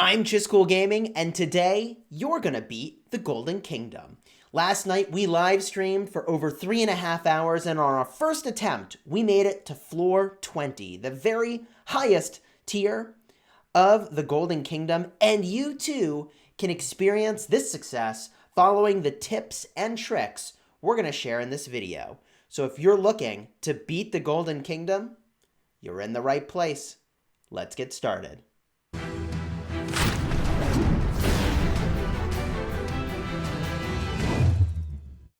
I'm Chisgule Gaming, and today you're gonna beat the Golden Kingdom. Last night we live streamed for over 3.5 hours, and on our first attempt, we made it to floor 20, the very highest tier of the Golden Kingdom, and you too can experience this success following the tips and tricks we're gonna share in this video. So if you're looking to beat the Golden Kingdom, you're in the right place. Let's get started.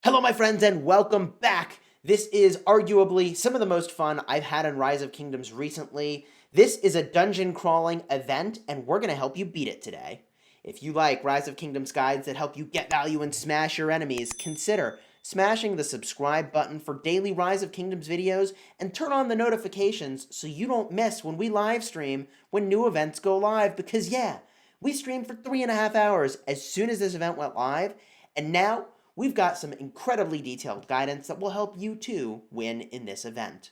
Hello, my friends, and welcome back. This is arguably some of the most fun I've had in Rise of Kingdoms recently. This is a dungeon crawling event, and we're going to help you beat it today. If you like Rise of Kingdoms guides that help you get value and smash your enemies, consider smashing the subscribe button for daily Rise of Kingdoms videos and turn on the notifications so you don't miss when we live stream when new events go live. Because yeah, we streamed for 3.5 hours as soon as this event went live, and now we've got some incredibly detailed guidance that will help you too win in this event.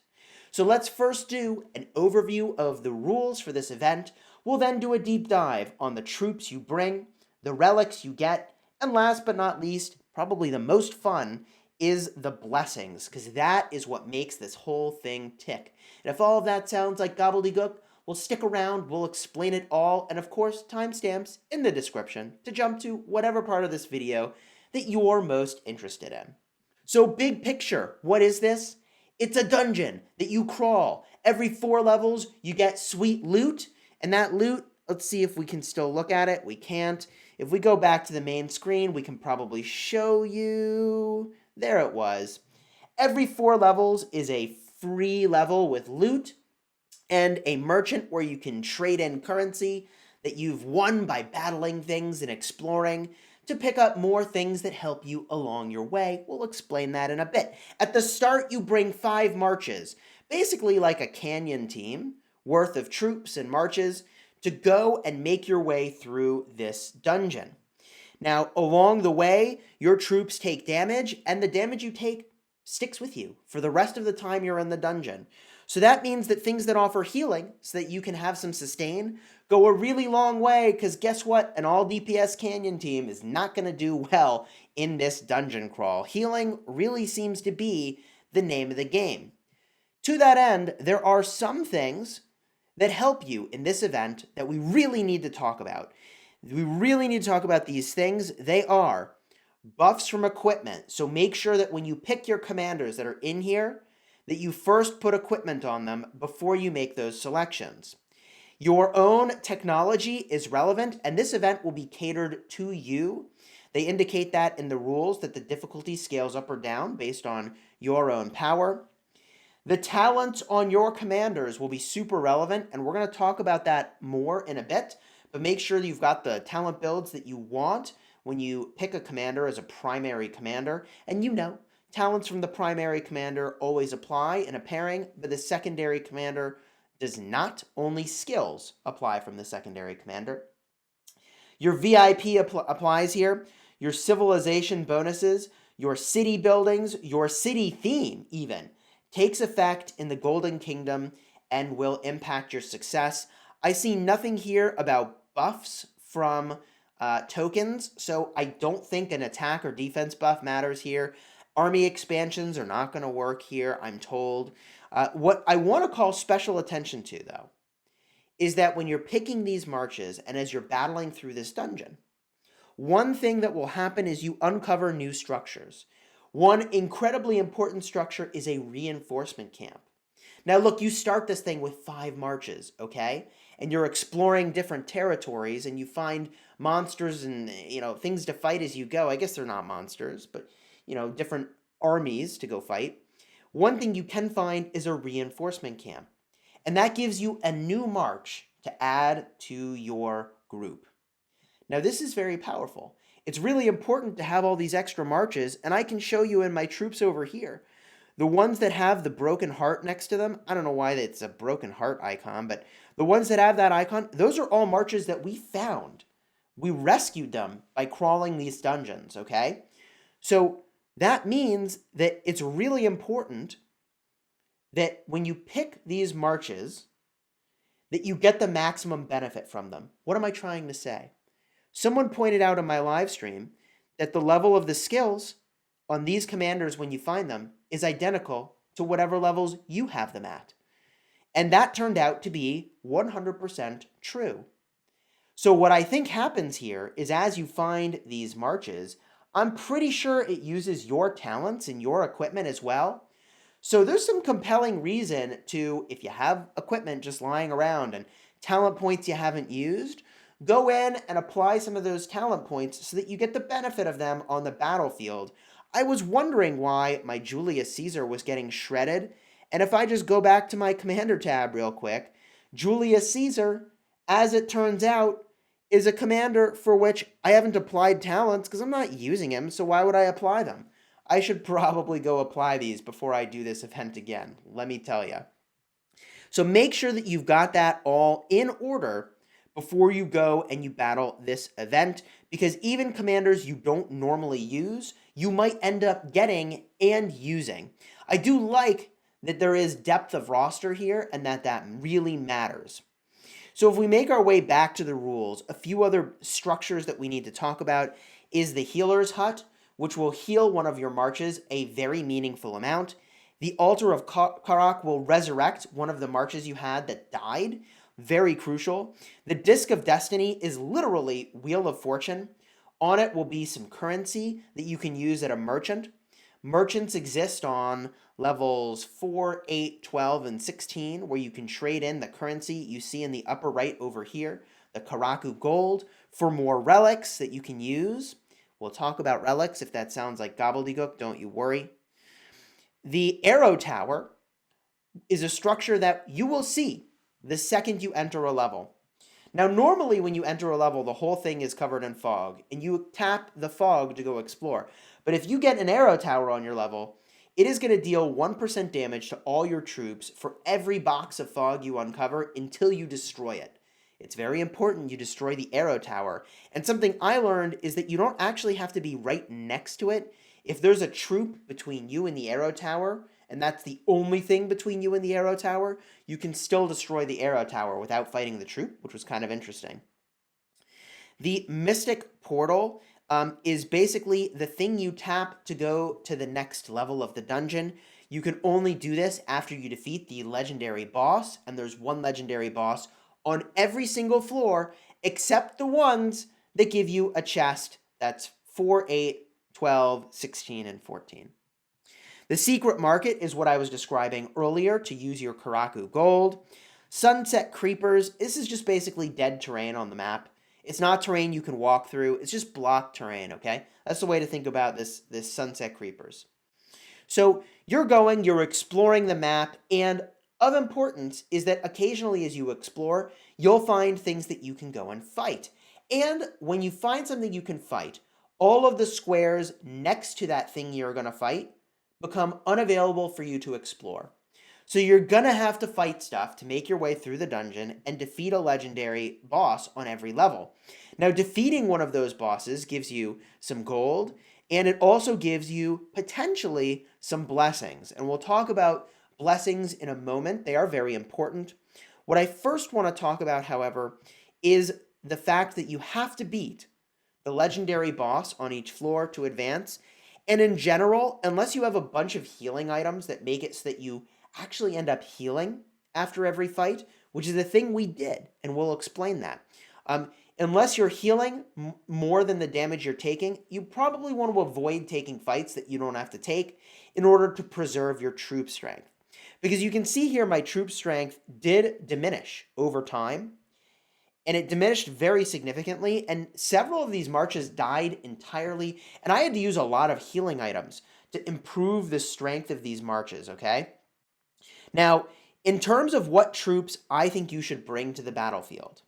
So let's first do an overview of the rules for this event. We'll then do a deep dive on the troops you bring, the relics you get, and last but not least, probably the most fun, is the blessings, because that is what makes this whole thing tick. And if all of that sounds like gobbledygook, we'll stick around, we'll explain it all, and of course, timestamps in the description to jump to whatever part of this video that you're most interested in. So big picture, what is this? It's a dungeon that you crawl. Every 4 levels, you get sweet loot, and that loot, let's see if we can still look at it. We can't. If we go back to the main screen, we can probably show you. There it was. Every 4 levels is a free level with loot and a merchant where you can trade in currency that you've won by battling things and exploring to pick up more things that help you along your way. We'll explain that in a bit. At the start, you bring 5 marches, basically like a canyon team worth of troops and marches to go and make your way through this dungeon. Now, along the way, your troops take damage, and the damage you take sticks with you for the rest of the time you're in the dungeon. So that means that things that offer healing, so that you can have some sustain, go a really long way, because guess what? An all DPS Canyon team is not going to do well in this dungeon crawl. Healing really seems to be the name of the game. To that end, there are some things that help you in this event that we really need to talk about. We really need to talk about these things. They are buffs from equipment. So make sure that when you pick your commanders that are in here, that you first put equipment on them before you make those selections. Your own technology is relevant, and this event will be catered to you. They indicate that in the rules, that the difficulty scales up or down based on your own power. The talents on your commanders will be super relevant, and we're going to talk about that more in a bit, but make sure that you've got the talent builds that you want when you pick a commander as a primary commander, and you know, talents from the primary commander always apply in a pairing, but the secondary commander does not. Only skills apply from the secondary commander. Your VIP applies here. Your civilization bonuses, your city buildings, your city theme even takes effect in the Golden Kingdom and will impact your success. I see nothing here about buffs from tokens, so I don't think an attack or defense buff matters here. Army expansions are not going to work here, I'm told. What I want to call special attention to, though, is that when you're picking these marches and as you're battling through this dungeon, one thing that will happen is you uncover new structures. One incredibly important structure is a reinforcement camp. Now look, you start this thing with 5 marches, okay? And you're exploring different territories and you find monsters and, things to fight as you go. I guess they're not monsters, but, different armies to go fight. One thing you can find is a reinforcement camp. And that gives you a new march to add to your group. Now this is very powerful. It's really important to have all these extra marches, and I can show you in my troops over here. The ones that have the broken heart next to them, I don't know why it's a broken heart icon, but the ones that have that icon, those are all marches that we found. We rescued them by crawling these dungeons, okay? So that means that it's really important that when you pick these marches, that you get the maximum benefit from them. What am I trying to say? Someone pointed out in my live stream that the level of the skills on these commanders when you find them is identical to whatever levels you have them at. And that turned out to be 100% true. So what I think happens here is as you find these marches, I'm pretty sure it uses your talents and your equipment as well. So there's some compelling reason to, if you have equipment just lying around and talent points you haven't used, go in and apply some of those talent points so that you get the benefit of them on the battlefield. I was wondering why my Julius Caesar was getting shredded, and if I just go back to my commander tab real quick, Julius Caesar, as it turns out, is a commander for which I haven't applied talents because I'm not using him, so why would I apply them? I should probably go apply these before I do this event again, let me tell you. So make sure that you've got that all in order before you go and you battle this event, because even commanders you don't normally use, you might end up getting and using. I do like that there is depth of roster here and that really matters. So if we make our way back to the rules, a few other structures that we need to talk about is the Healer's Hut, which will heal one of your marches a very meaningful amount. The Altar of Karak will resurrect one of the marches you had that died, very crucial. The Disc of Destiny is literally Wheel of Fortune. On it will be some currency that you can use at a merchant. Merchants exist on levels 4, 8, 12, and 16, where you can trade in the currency you see in the upper right over here, the Karaku gold, for more relics that you can use. We'll talk about relics. If that sounds like gobbledygook, don't you worry. The Arrow Tower is a structure that you will see the second you enter a level. Now, normally when you enter a level, the whole thing is covered in fog, and you tap the fog to go explore. But if you get an Arrow Tower on your level, it is going to deal 1% damage to all your troops for every box of fog you uncover until you destroy it. It's very important you destroy the Arrow Tower. And something I learned is that you don't actually have to be right next to it. If there's a troop between you and the Arrow Tower, and that's the only thing between you and the Arrow Tower, you can still destroy the Arrow Tower without fighting the troop, which was kind of interesting. The Mystic Portal is basically the thing you tap to go to the next level of the dungeon. You can only do this after you defeat the legendary boss, and there's one legendary boss on every single floor except the ones that give you a chest that's 4, 8, 12, 16, and 14. The Secret Market is what I was describing earlier to use your Karaku gold. Sunset Creepers, this is just basically dead terrain on the map. It's not terrain you can walk through, it's just blocked terrain, okay? That's the way to think about this Sunset Creepers. So you're exploring the map, and of importance is that occasionally as you explore, you'll find things that you can go and fight. And when you find something you can fight, all of the squares next to that thing you're going to fight become unavailable for you to explore. So you're going to have to fight stuff to make your way through the dungeon and defeat a legendary boss on every level. Now, defeating one of those bosses gives you some gold, and it also gives you potentially some blessings. And we'll talk about blessings in a moment. They are very important. What I first want to talk about, however, is the fact that you have to beat the legendary boss on each floor to advance. And in general, unless you have a bunch of healing items that make it so that you actually end up healing after every fight, which is a thing we did, and we'll explain that. Unless you're healing more than the damage you're taking, you probably want to avoid taking fights that you don't have to take in order to preserve your troop strength. Because you can see here my troop strength did diminish over time, and it diminished very significantly, and several of these marches died entirely, and I had to use a lot of healing items to improve the strength of these marches, okay? Now, in terms of what troops I think you should bring to the battlefield,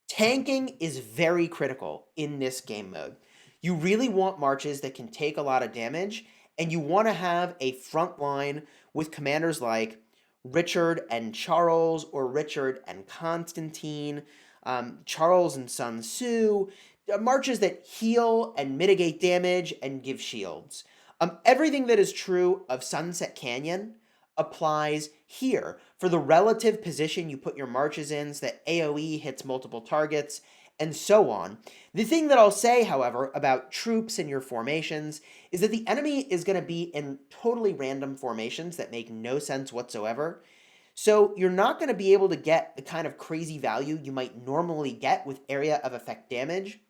tanking is very critical in this game mode. You really want marches that can take a lot of damage, and you want to have a front line with commanders like Richard and Charles, or Richard and Constantine, Charles and Sun Tzu, marches that heal and mitigate damage and give shields. Everything that is true of Sunset Canyon, applies here for the relative position you put your marches in so that AoE hits multiple targets, and so on. The thing that I'll say, however, about troops in your formations is that the enemy is going to be in totally random formations that make no sense whatsoever. So you're not going to be able to get the kind of crazy value you might normally get with area of effect damage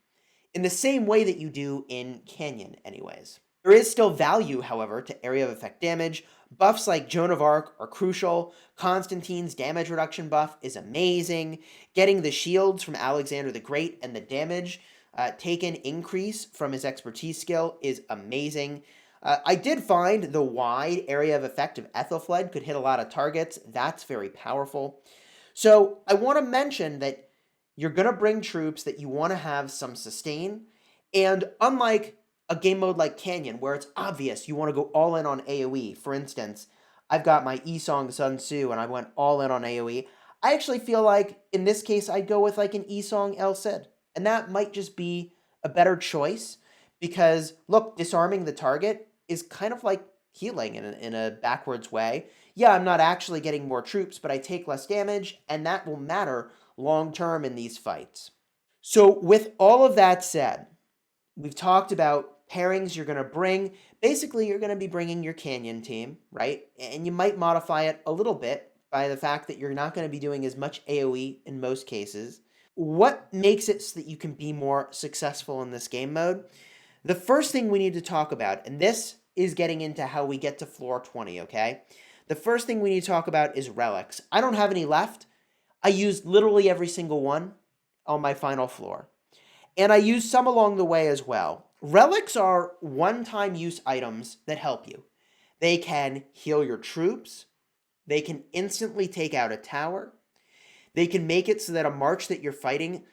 in the same way that you do in Canyon anyways. There is still value, however, to area of effect damage. Buffs like Joan of Arc are crucial. Constantine's damage reduction buff is amazing. Getting the shields from Alexander the Great and the damage taken increase from his expertise skill is amazing. I did find the wide area of effect of Ethelfled could hit a lot of targets. That's very powerful. So I want to mention that you're going to bring troops that you want to have some sustain. And unlike a game mode like Canyon, where it's obvious you want to go all in on AoE, for instance, I've got my Esong Sun Tzu and I went all in on AoE. I actually feel like in this case I'd go with like an Esong El Cid. And that might just be a better choice because, look, disarming the target is kind of like healing in a backwards way. Yeah, I'm not actually getting more troops, but I take less damage, and that will matter long term in these fights. So with all of that said, we've talked about pairings you're going to bring. Basically, you're going to be bringing your Canyon team, right? And you might modify it a little bit by the fact that you're not going to be doing as much AoE in most cases. What makes it so that you can be more successful in this game mode? The first thing we need to talk about, and this is getting into how we get to floor 20, okay? The first thing we need to talk about is relics. I don't have any left. I used literally every single one on my final floor. And I used some along the way as well. Relics are one-time use items that help you. They can heal your troops. They can instantly take out a tower. They can make it so that a march that you're fighting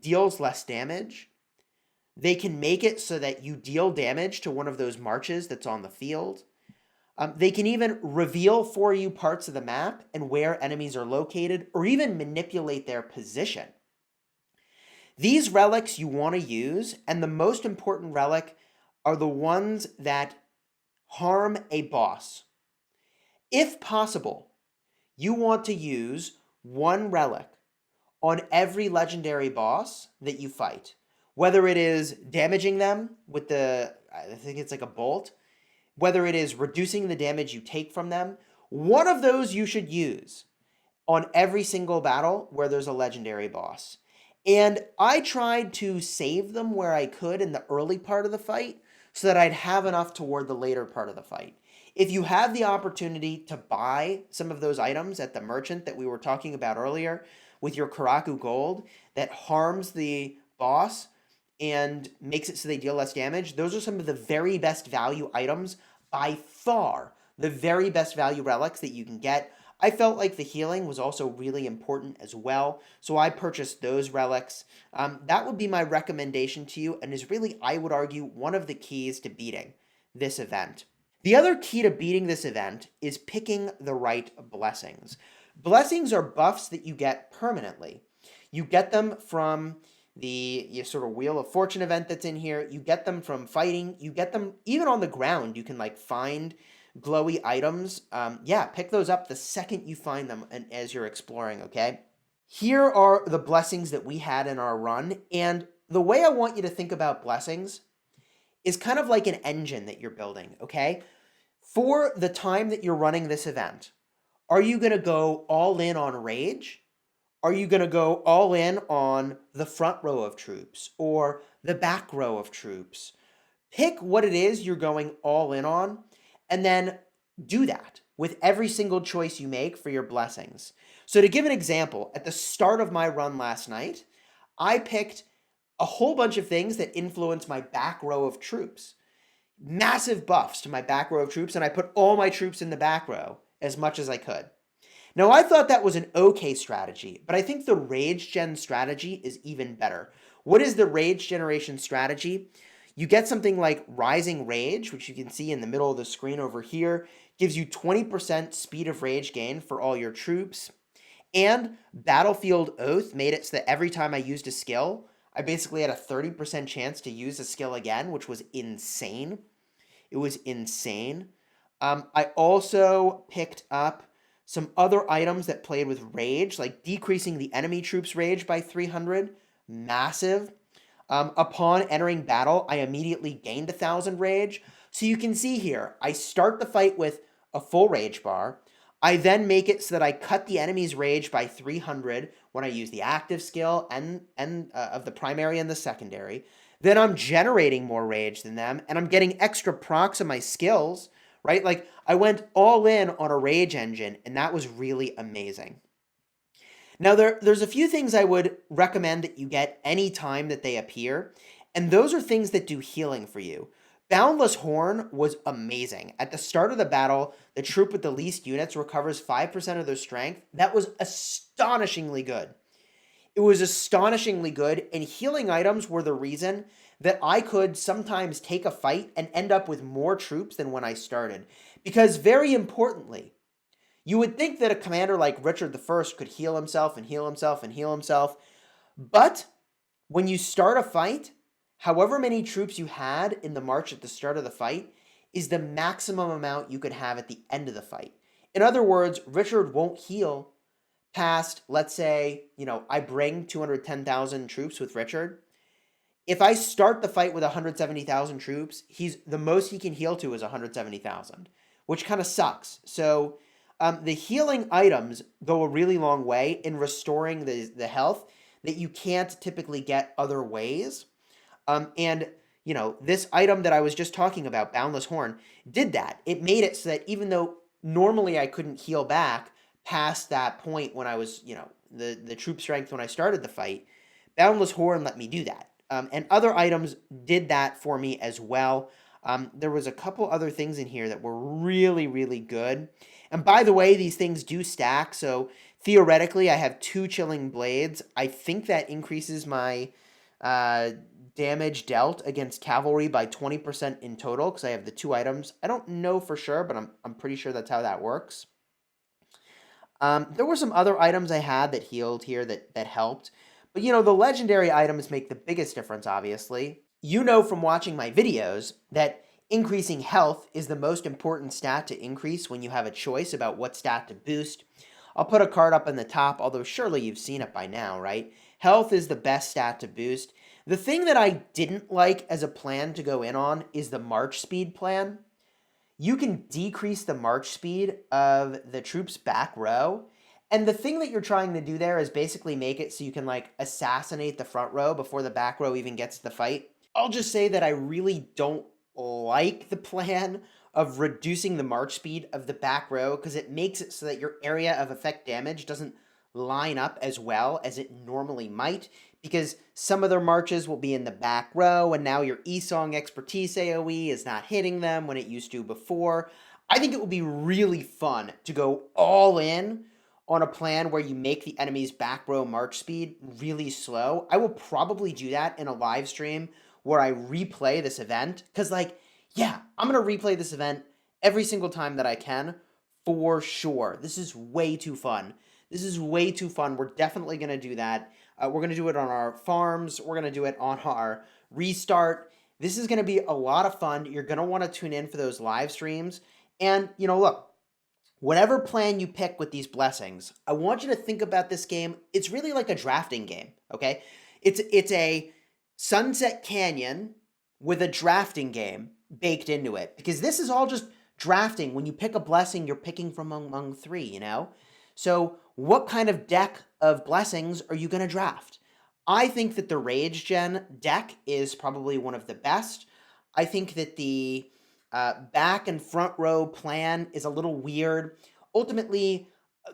deals less damage. They can make it so that you deal damage to one of those marches that's on the field. They can even reveal for you parts of the map and where enemies are located, or even manipulate their position. These relics you want to use, and the most important relic are the ones that harm a boss. If possible, you want to use one relic on every legendary boss that you fight. Whether it is damaging them with I think it's like a bolt, whether it is reducing the damage you take from them, one of those you should use on every single battle where there's a legendary boss. And I tried to save them where I could in the early part of the fight so that I'd have enough toward the later part of the fight. If you have the opportunity to buy some of those items at the merchant that we were talking about earlier with your Karaku gold that harms the boss and makes it so they deal less damage, those are some of the very best value items, by far the very best value relics that you can get. I felt like the healing was also really important as well, so I purchased those relics. That would be my recommendation to you, and is really, I would argue, one of the keys to beating this event. The other key to beating this event is picking the right blessings. Blessings are buffs that you get permanently. You get them from the sort of Wheel of Fortune event that's in here. You get them from fighting. You get them even on the ground. You can like find glowy items. Yeah, pick those up the second you find them and as you're exploring, okay? Here are the blessings that we had in our run, and the way I want you to think about blessings is kind of like an engine that you're building, okay? For the time that you're running this event, are you going to go all in on rage? Are you going to go all in on the front row of troops or the back row of troops? Pick what it is you're going all in on, and then do that with every single choice you make for your blessings. So to give an example, at the start of my run last night, I picked a whole bunch of things that influence my back row of troops. Massive buffs to my back row of troops, and I put all my troops in the back row as much as I could. Now, I thought that was an okay strategy, but I think the rage gen strategy is even better. What is the rage generation strategy? You get something like Rising Rage, which you can see in the middle of the screen over here, gives you 20% speed of rage gain for all your troops. And Battlefield Oath made it so that every time I used a skill, I basically had a 30% chance to use a skill again, which was insane. It was insane. I also picked up some other items that played with rage, like decreasing the enemy troops' rage by 300. Massive. Upon entering battle, I immediately gained 1,000 rage. So you can see here, I start the fight with a full rage bar. I then make it so that I cut the enemy's rage by 300 when I use the active skill and of the primary and the secondary. Then I'm generating more rage than them, and I'm getting extra procs on my skills, right? Like, I went all in on a rage engine, and that was really amazing. Now, there's a few things I would recommend that you get any time that they appear, and those are things that do healing for you. Boundless Horn was amazing. At the start of the battle, the troop with the least units recovers 5% of their strength. That was astonishingly good. It was astonishingly good, and healing items were the reason that I could sometimes take a fight and end up with more troops than when I started. Because, very importantly, you would think that a commander like Richard I could heal himself and heal himself and heal himself, but when you start a fight, however many troops you had in the march at the start of the fight is the maximum amount you could have at the end of the fight. In other words, Richard won't heal past, let's say, I bring 210,000 troops with Richard. If I start the fight with 170,000 troops, the most he can heal to is 170,000, which kind of sucks. So the healing items go a really long way in restoring the health that you can't typically get other ways. And this item that I was just talking about, Boundless Horn, did that. It made it so that even though normally I couldn't heal back past that point when I was, the troop strength when I started the fight, Boundless Horn let me do that. And other items did that for me as well. There was a couple other things in here that were really, really good. And by the way, these things do stack, so theoretically I have 2 Chilling Blades. I think that increases my damage dealt against cavalry by 20% in total, because I have the 2 items. I don't know for sure, but I'm pretty sure that's how that works. There were some other items I had that healed here that helped. But the legendary items make the biggest difference, obviously. You know from watching my videos that increasing health is the most important stat to increase when you have a choice about what stat to boost. I'll put a card up in the top, although surely you've seen it by now, right? Health is the best stat to boost. The thing that I didn't like as a plan to go in on is the march speed plan. You can decrease the march speed of the troops' back row. And the thing that you're trying to do there is basically make it so you can assassinate the front row before the back row even gets to the fight. I'll just say that I really don't like the plan of reducing the march speed of the back row, because it makes it so that your area of effect damage doesn't line up as well as it normally might, because some of their marches will be in the back row, and now your Esong expertise AoE is not hitting them when it used to before. I think it would be really fun to go all in on a plan where you make the enemy's back row march speed really slow. I will probably do that in a live stream where I replay this event, because I'm going to replay this event every single time that I can, for sure. This is way too fun. This is way too fun. We're definitely going to do that. We're going to do it on our farms. We're going to do it on our restart. This is going to be a lot of fun. You're going to want to tune in for those live streams. And, look, whatever plan you pick with these blessings, I want you to think about this game. It's really like a drafting game, okay? It's a Sunset Canyon with a drafting game baked into it, because this is all just drafting. When you pick a blessing, you're picking from among 3, So what kind of deck of blessings are you going to draft? I think that the Rage Gen deck is probably one of the best. I think that the back and front row plan is a little weird. Ultimately,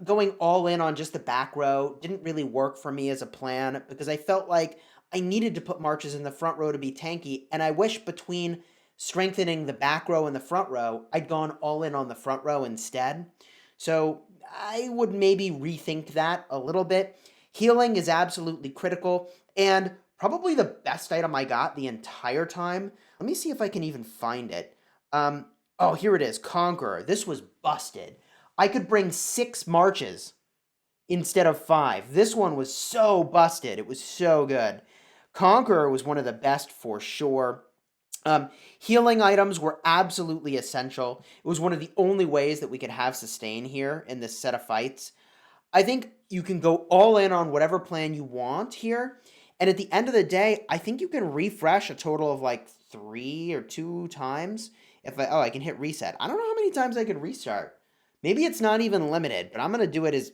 going all in on just the back row didn't really work for me as a plan, because I felt like I needed to put marches in the front row to be tanky, and I wish between strengthening the back row and the front row, I'd gone all in on the front row instead. So I would maybe rethink that a little bit. Healing is absolutely critical, and probably the best item I got the entire time. Let me see if I can even find it. Oh, here it is, Conqueror. This was busted. I could bring 6 marches instead of 5. This one was so busted. It was so good. Conqueror was one of the best for sure. Um, Healing items were absolutely essential. It was one of the only ways that we could have sustain here in this set of fights. I think you can go all in on whatever plan you want here. And at the end of the day, I think you can refresh a total of like 3 or 2 times. I can hit reset. I don't know how many times I could restart. Maybe it's not even limited, but I'm going to do it as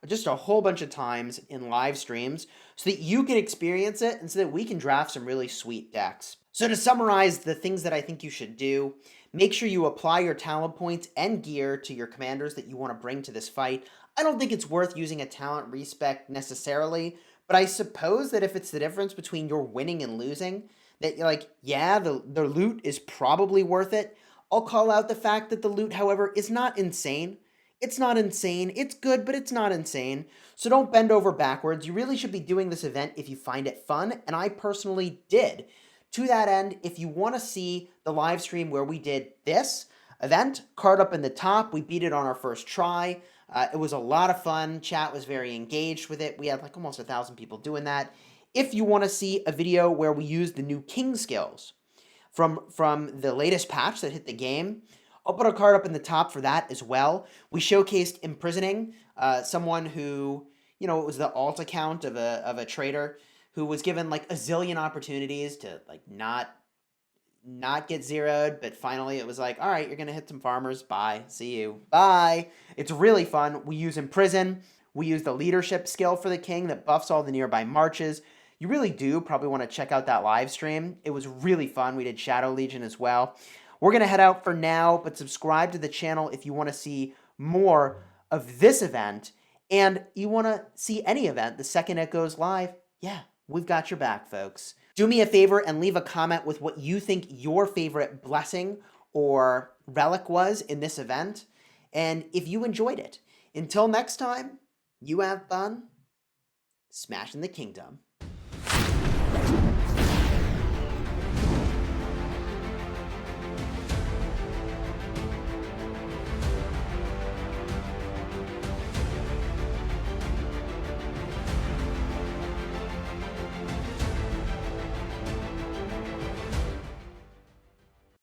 just a whole bunch of times in live streams so that you can experience it and so that we can draft some really sweet decks. So to summarize the things that I think you should do, make sure you apply your talent points and gear to your commanders that you want to bring to this fight. I don't think it's worth using a talent respec necessarily, but I suppose that if it's the difference between your winning and losing, that you're like, yeah, the loot is probably worth it. I'll call out the fact that the loot, however, is not insane. It's not insane. It's good, but it's not insane. So don't bend over backwards. You really should be doing this event if you find it fun, and I personally did. To that end, if you want to see the live stream where we did this event, card up in the top. We beat it on our first try. It was a lot of fun. Chat was very engaged with it. We had like almost 1,000 people doing that. If you want to see a video where we used the new king skills from the latest patch that hit the game, I'll put a card up in the top for that as well. We showcased imprisoning someone who, it was the alt account of a trader who was given like a zillion opportunities to like not get zeroed, but finally it was like, all right, you're gonna hit some farmers. Bye. See you. Bye. It's really fun. We use imprison. We use the leadership skill for the king that buffs all the nearby marches. You really do probably want to check out that live stream. It was really fun. We did Shadow Legion as well. We're gonna head out for now, but subscribe to the channel if you want to see more of this event and you want to see any event the second it goes live. Yeah, we've got your back, folks. Do me a favor and leave a comment with what you think your favorite blessing or relic was in this event, and if you enjoyed it. Until next time, you have fun smashing the kingdom.